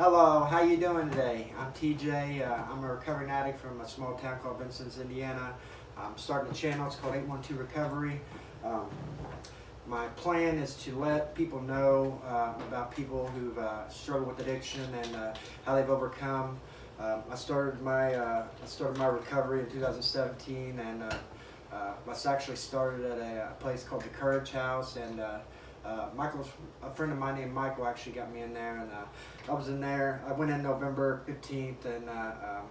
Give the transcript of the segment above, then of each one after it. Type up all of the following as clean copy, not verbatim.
Hello, how you doing today? I'm TJ. I'm a recovering addict from a small town called Vincennes, Indiana. I'm starting a channel. It's called 812 Recovery. Um, my plan is to let people know about people who've struggled with addiction and how they've overcome. I started my recovery in 2017, and I actually started at a place called the Courage House, and a friend of mine named Michael actually got me in there, and I was in there. I went in November 15th, and I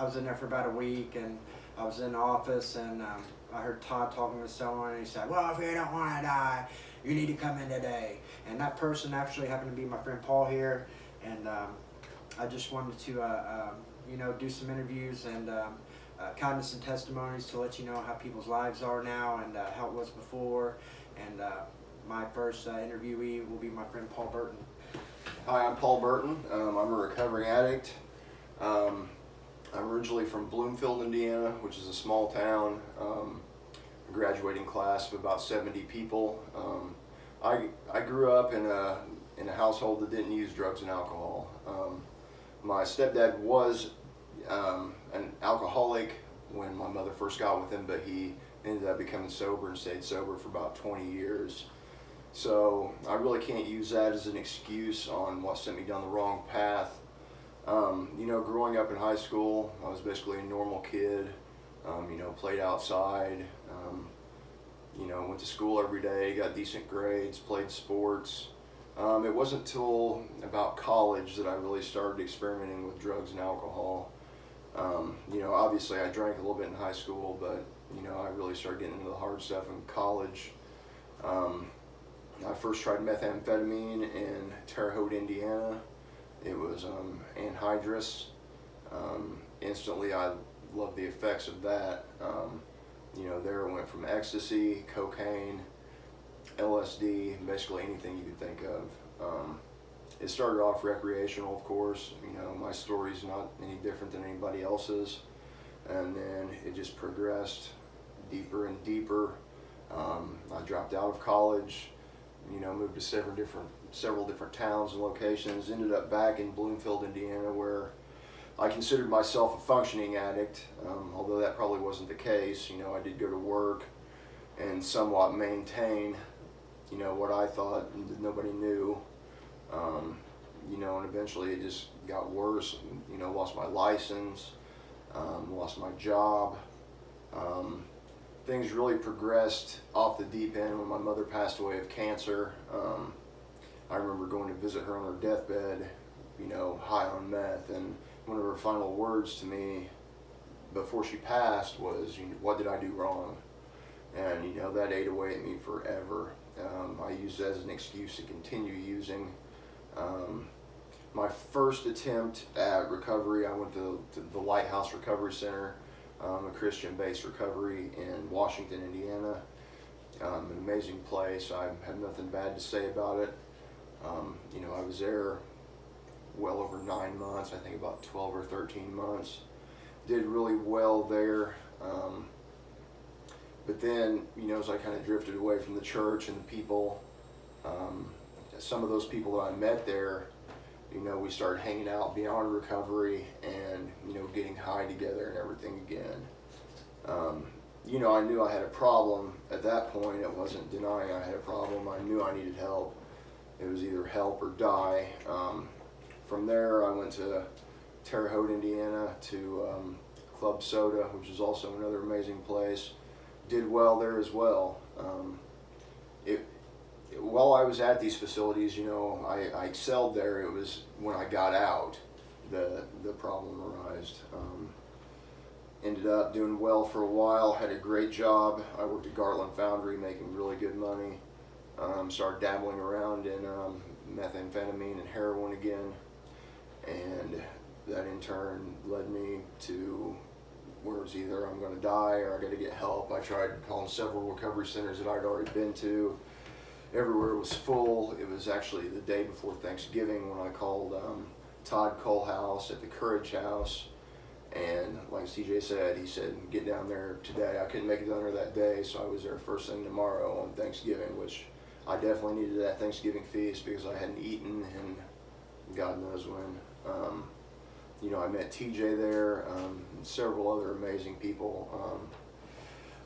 was in there for about a week, and I was in the office, and I heard Todd talking to someone, and he said, "Well, if you don't want to die, you need to come in today." And that person actually happened to be my friend Paul here, and I just wanted to, do some interviews and kind of some testimonies to let you know how people's lives are now and how it was before. And my first interviewee will be my friend Paul Burton. Hi, I'm Paul Burton. I'm a recovering addict. I'm originally from Bloomfield, Indiana, which is a small town. A graduating class of about 70 people. I grew up in a household that didn't use drugs and alcohol. My stepdad was an alcoholic when my mother first got with him, but he ended up becoming sober and stayed sober for about 20 years. So I really can't use that as an excuse on what sent me down the wrong path. Growing up in high school, I was basically a normal kid. Played outside, went to school every day, got decent grades, played sports. It wasn't till about college that I really started experimenting with drugs and alcohol. Obviously I drank a little bit in high school, but I really started getting into the hard stuff in college. I first tried methamphetamine in Terre Haute, Indiana. It was anhydrous. Instantly I loved the effects of that. There it went from ecstasy, cocaine, LSD, basically anything you could think of. It started off recreational, of course. My story's not any different than anybody else's. And then it just progressed deeper and deeper. I dropped out of college, moved to several different towns and locations, ended up back in Bloomfield, Indiana, where I considered myself a functioning addict, although that probably wasn't the case. I did go to work and somewhat maintain, what I thought nobody knew. And eventually it just got worse. Lost my license, lost my job. Things really progressed off the deep end when my mother passed away of cancer. I remember going to visit her on her deathbed, high on meth, and one of her final words to me before she passed was, "What did I do wrong?" And that ate away at me forever. I used it as an excuse to continue using. My first attempt at recovery, I went to the Lighthouse Recovery Center, a Christian-based recovery in Washington, Indiana. An amazing place. I have nothing bad to say about it. I was there well over 9 months, I think about 12 or 13 months. Did really well there. But then, as I kind of drifted away from the church and the people, some of those people that I met there, we started hanging out beyond recovery and, getting high together and everything again. I knew I had a problem at that point. It wasn't denying I had a problem. I knew I needed help. It was either help or die. From there, I went to Terre Haute, Indiana, to Club Soda, which is also another amazing place. Did well there as well. While I was at these facilities, I excelled there. It was when I got out the problem arose. Ended up doing well for a while, had a great job. I worked at Gartland Foundry making really good money. Started dabbling around in methamphetamine and heroin again, and that in turn led me to where it was either I'm going to die or I got to get help. I tried calling several recovery centers that I'd already been to. Everywhere was full. It was actually the day before Thanksgiving when I called Todd Colehouse at the Courage House. And like CJ said, he said, "Get down there today." I couldn't make it down there that day, so I was there first thing tomorrow on Thanksgiving, which I definitely needed that Thanksgiving feast because I hadn't eaten and God knows when. You know, I met TJ there, and several other amazing people.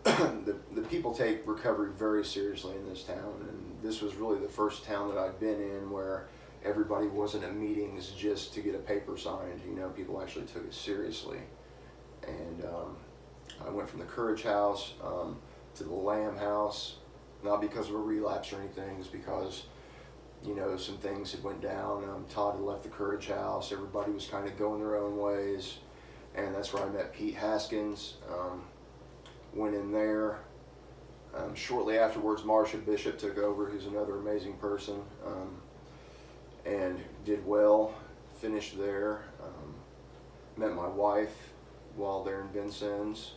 The people take recovery very seriously in this town, and this was really the first town that I'd been in where everybody wasn't at meetings just to get a paper signed. You know, people actually took it seriously. And I went from the Courage House to the Lamb House, not because of a relapse or anything, it's because, you know, some things had went down. Todd had left the Courage House, everybody was kind of going their own ways, and that's where I met Pete Haskins. Went in there. Shortly afterwards, Marcia Bishop took over, who's another amazing person, and did well, finished there. Met my wife while there in Vincennes.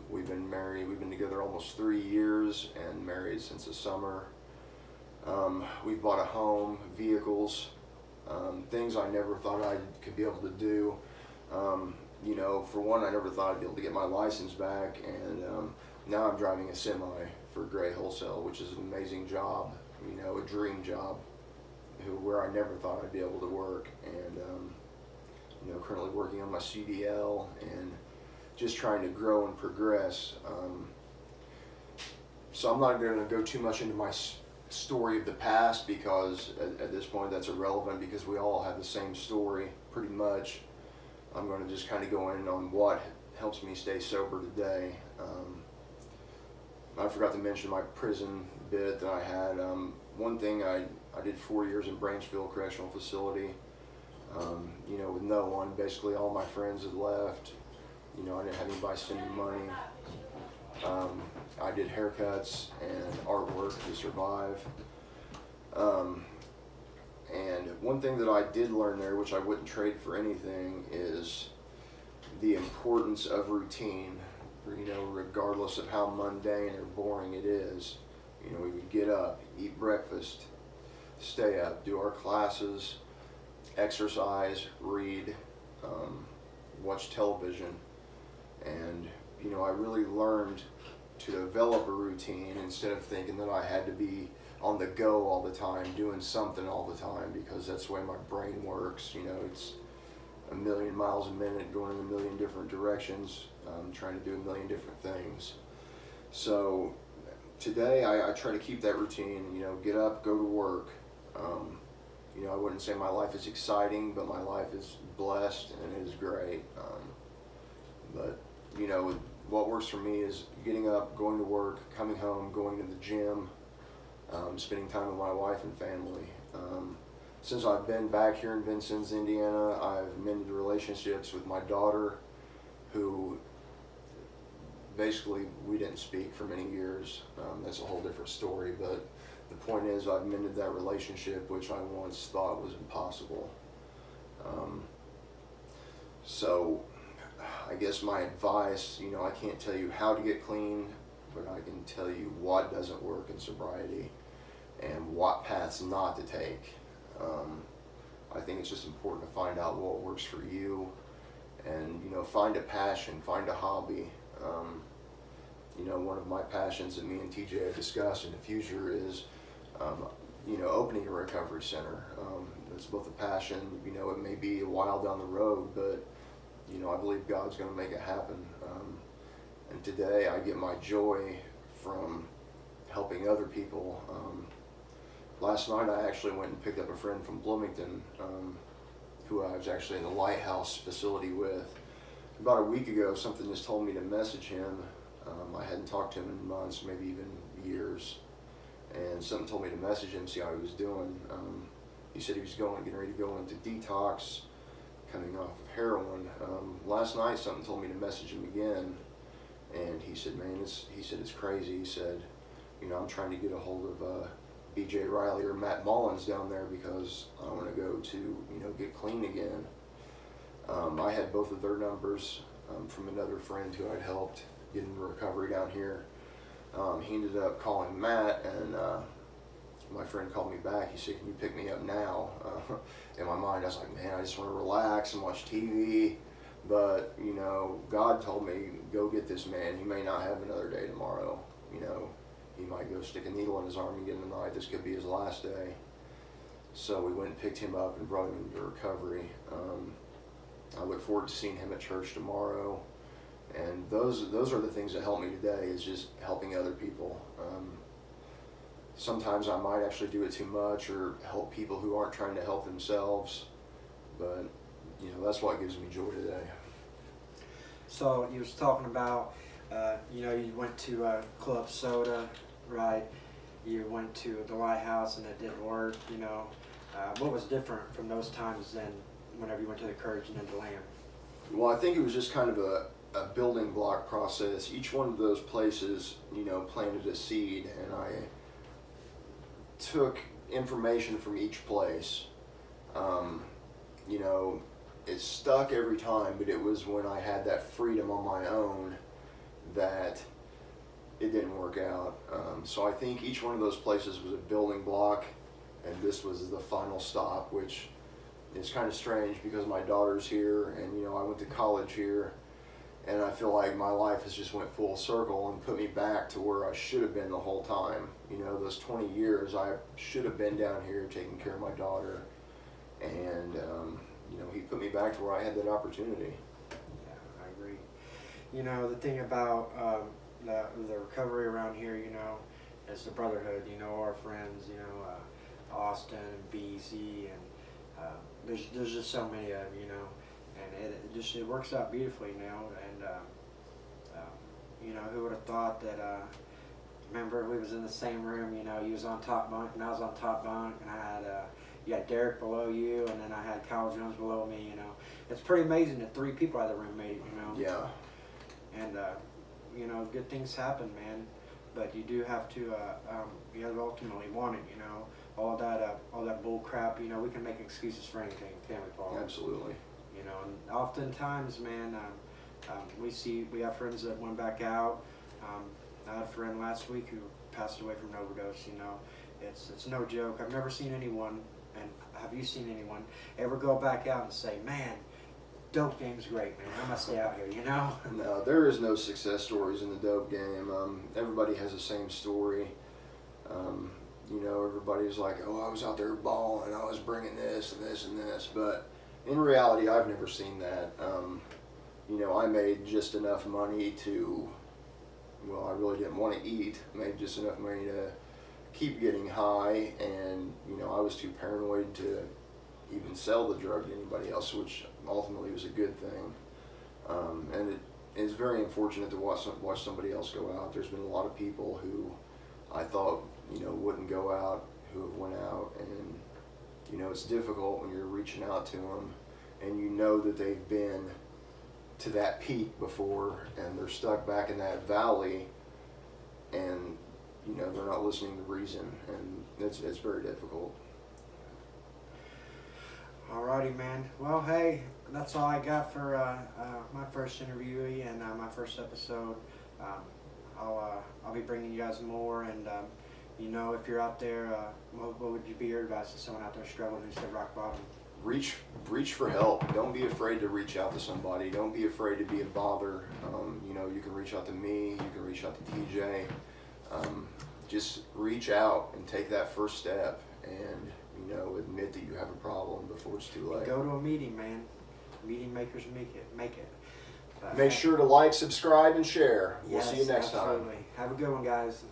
We've been married, we've been together almost 3 years and married since the summer. We've bought a home, vehicles, things I never thought I could be able to do. You know, for one, I never thought I'd be able to get my license back, and now I'm driving a semi for Gray Wholesale, which is an amazing job, you know, a dream job, where I never thought I'd be able to work. And you know, currently working on my CDL and just trying to grow and progress. So I'm not going to go too much into my story of the past, because at this point that's irrelevant, because we all have the same story pretty much. I'm going to just kind of go in on what helps me stay sober today. I forgot to mention my prison bit that I had. One thing, I did 4 years in Branchville Correctional Facility. You know, with no one, basically all my friends had left. You know, I didn't have anybody sending money. I did haircuts and artwork to survive. And one thing that I did learn there, which I wouldn't trade for anything, is the importance of routine. You know, regardless of how mundane or boring it is. You know, we would get up, eat breakfast, stay up, do our classes, exercise, read, watch television. And, you know, I really learned to develop a routine instead of thinking that I had to be on the go all the time, doing something all the time, because that's the way my brain works. You know, it's a million miles a minute going in a million different directions, trying to do a million different things. So today I try to keep that routine, you know, get up, go to work. You know, I wouldn't say my life is exciting, but my life is blessed and it is great. But, you know, what works for me is getting up, going to work, coming home, going to the gym, spending time with my wife and family. Since I've been back here in Vincennes, Indiana, I've mended relationships with my daughter, who basically we didn't speak for many years. That's a whole different story, but the point is I've mended that relationship, which I once thought was impossible. So I guess my advice, you know, I can't tell you how to get clean, but I can tell you what doesn't work in sobriety and what paths not to take. I think it's just important to find out what works for you, and, you know, find a passion, find a hobby. You know, one of my passions that me and TJ have discussed in the future is, you know, opening a recovery center. It's both a passion, you know, it may be a while down the road, but, you know, I believe God's going to make it happen. And today I get my joy from helping other people. Last night I actually went and picked up a friend from Bloomington, who I was actually in the Lighthouse facility with. About a week ago, something just told me to message him. I hadn't talked to him in months, maybe even years. And something told me to message him, see how he was doing. He said he was getting ready to go into detox, coming off of heroin. Last night, something told me to message him again. And he said, man, he said, it's crazy. He said, you know, I'm trying to get a hold of BJ Riley or Matt Mullins down there because I want to go to, you know, get clean again. I had both of their numbers from another friend who I'd helped get in recovery down here. He ended up calling Matt, and my friend called me back. He said, can you pick me up now? In my mind, I was like, man, I just want to relax and watch TV. But, you know, God told me, go get this man. He may not have another day tomorrow. You know, he might go stick a needle in his arm again tonight. This could be his last day. So we went and picked him up and brought him into recovery. I look forward to seeing him at church tomorrow. And those are the things that help me today, is just helping other people. Sometimes I might actually do it too much or help people who aren't trying to help themselves. But, you know, that's what gives me joy today. So you was talking about, you know, you went to Club Soda, right? You went to the Lighthouse and it didn't work, you know. What was different from those times than whenever you went to the Courage and then the Lamb? Well, I think it was just kind of a building block process. Each one of those places, you know, planted a seed, and I took information from each place. You know, it stuck every time, but it was when I had that freedom on my own that it didn't work out. So I think each one of those places was a building block, and this was the final stop, which is kind of strange because my daughter's here, and, you know, I went to college here, and I feel like my life has just went full circle and put me back to where I should have been the whole time. You know, those 20 years I should have been down here taking care of my daughter, and you know, he put me back to where I had that opportunity. Yeah, I agree. You know, the thing about the recovery around here, you know, is the brotherhood. You know, our friends, you know, Austin and BZ, and there's just so many of them, you know, and it works out beautifully, you know. And you know, who would have thought that? Remember, we was in the same room. You know, you was on top bunk and I was on top bunk, and I had you had Derek below you, and then I had Kyle Jones below me. You know, it's pretty amazing that 3 people out of the room made it. You know. Yeah. And you know, good things happen, man. But you do have to, you have to ultimately want it. You know, all that bull crap. You know, we can make excuses for anything, can't we, Paul? Absolutely. You know, and oftentimes, man, we have friends that went back out. I had a friend last week who passed away from an overdose. You know, it's no joke. I've never seen anyone, and have you seen anyone ever go back out and say, man, dope game's great, man, I'm gonna stay out here, you know? No, there is no success stories in the dope game. Everybody has the same story. You know, everybody's like, oh, I was out there balling, I was bringing this and this and this, but in reality, I've never seen that. You know, I made just enough money to, well, I really didn't want to eat. I made just enough money to keep getting high, and, you know, I was too paranoid to even sell the drug to anybody else, which ultimately was a good thing. And it is very unfortunate to watch somebody else go out. There's been a lot of people who I thought, you know, wouldn't go out, who have went out, and, you know, it's difficult when you're reaching out to them and you know that they've been to that peak before and they're stuck back in that valley, and, you know, they're not listening to reason, and it's very difficult. Alrighty, man. Well, hey, that's all I got for my first interviewee and my first episode. I'll be bringing you guys more, and you know, if you're out there, what would you be your advice to someone out there struggling who's hit rock bottom? Reach for help. Don't be afraid to reach out to somebody. Don't be afraid to be a bother. You know, you can reach out to me. You can reach out to TJ. Just reach out and take that first step, and, you know, admit that you have a problem before it's too late. Go to a meeting, man. Meeting makers make it. Make sure to like, subscribe, and share. We'll Yes, see you next time. absolutely. Have a good one, guys.